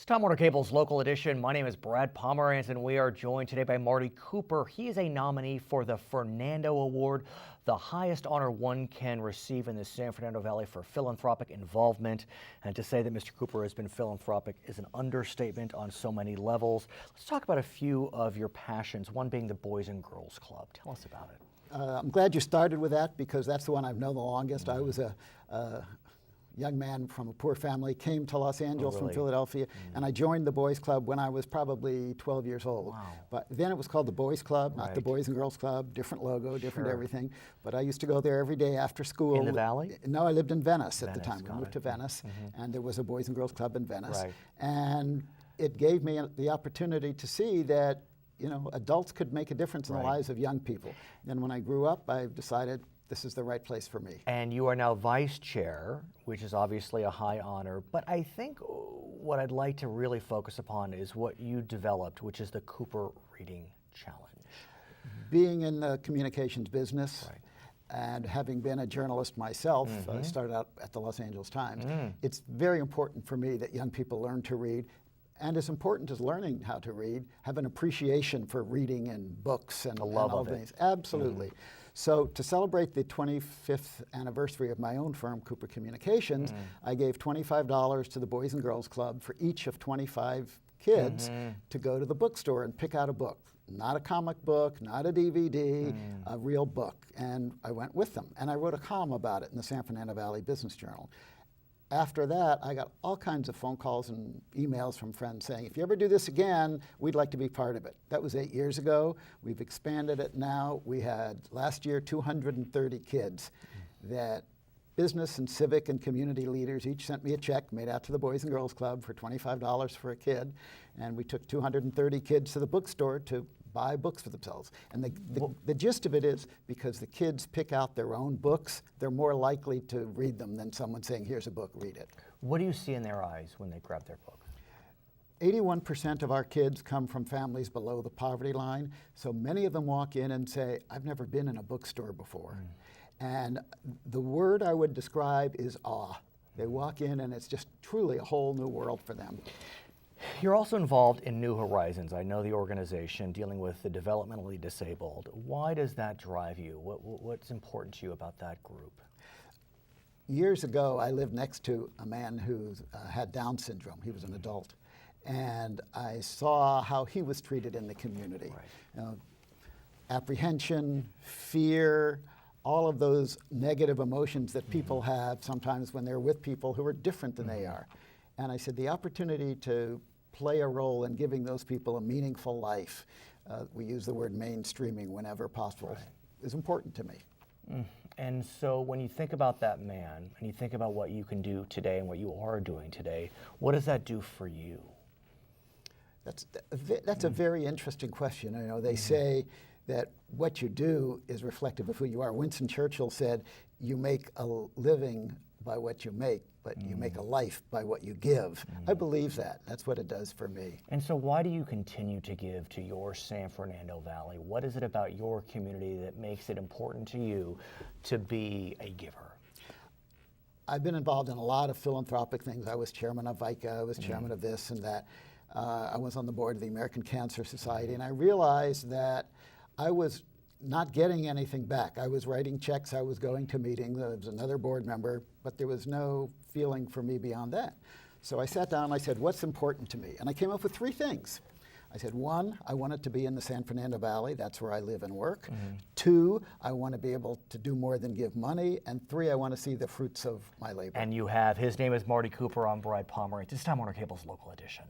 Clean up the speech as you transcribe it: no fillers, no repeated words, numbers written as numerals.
Time Warner Cable's local edition. My name is Brad Pomerantz, and we are joined today by Marty Cooper. He is a nominee for the Fernando Award, the highest honor one can receive in the San Fernando Valley for philanthropic involvement. And to say that Mr. Cooper has been philanthropic is an understatement on so many levels. Let's talk about a few of your passions, one being the Boys and Girls Club. Tell us about it. I'm glad you started with that because that's the one I've known the longest. I was a young man from a poor family, came to Los Angeles from Philadelphia, and I joined the Boys Club when I was probably 12 years old. Wow. But then it was called the Boys Club, not the Boys and Girls Club, different logo, different everything. But I used to go there every day after school. In the Valley? No, I lived in Venice at the time. We moved to Venice, and there was a Boys and Girls Club in Venice. And it gave me the opportunity to see that, you know, adults could make a difference in the lives of young people. Then when I grew up, I decided this is the right place for me. And you are now vice chair, which is obviously a high honor, but I think what I'd like to really focus upon is what you developed, which is the Cooper Reading Challenge. Being in the communications business, and having been a journalist myself, I started out at the Los Angeles Times, it's very important for me that young people learn to read. And as important as learning how to read, have an appreciation for reading and books and all things. Absolutely. So to celebrate the 25th anniversary of my own firm, Cooper Communications, I gave $25 to the Boys and Girls Club for each of 25 kids to go to the bookstore and pick out a book. Not a comic book, not a DVD, a real book. And I went with them. And I wrote a column about it in the San Fernando Valley Business Journal. After that, I got all kinds of phone calls and emails from friends saying, if you ever do this again, we'd like to be part of it. That was 8 years ago. We've expanded it now. We had, last year, 230 kids that business and civic and community leaders each sent me a check made out to the Boys and Girls Club for $25 for a kid. And we took 230 kids to the bookstore to buy books for themselves. And the gist of it is because the kids pick out their own books, they're more likely to read them than someone saying, here's a book, read it. What do you see in their eyes when they grab their book? 81% of our kids come from families below the poverty line. So many of them walk in and say, I've never been in a bookstore before. And the word I would describe is awe. They walk in and it's just truly a whole new world for them. You're also involved in New Horizons. I know the organization dealing with the developmentally disabled. Why does that drive you? What's important to you about that group? Years ago, I lived next to a man who had Down syndrome. He was an adult. And I saw how he was treated in the community. You know, apprehension, fear, all of those negative emotions that people have sometimes when they're with people who are different than they are. And I said, the opportunity to play a role in giving those people a meaningful life, we use the word mainstreaming whenever possible, is important to me. And so when you think about that man, and you think about what you can do today and what you are doing today, what does that do for you? That's a very interesting question. You know, they say that what you do is reflective of who you are. Winston Churchill said, you make a living by what you make, but you make a life by what you give. I believe that. That's what it does for me. And so why do you continue to give to your San Fernando Valley? What is it about your community that makes it important to you to be a giver? I've been involved in a lot of philanthropic things. I was chairman of VICA, I was chairman of this and that. I was on the board of the American Cancer Society, and I realized that I was not getting anything back. I was writing checks, I was going to meetings, there was another board member, but there was no feeling for me beyond that. So I sat down and I said, what's important to me? And I came up with 3 things. I said, 1, I wanted to be in the San Fernando Valley, that's where I live and work. 2, I want to be able to do more than give money. And 3, I want to see the fruits of my labor. And you have, his name is Marty Cooper. I'm Brad Pomerantz. It's Time Warner Cable's local edition.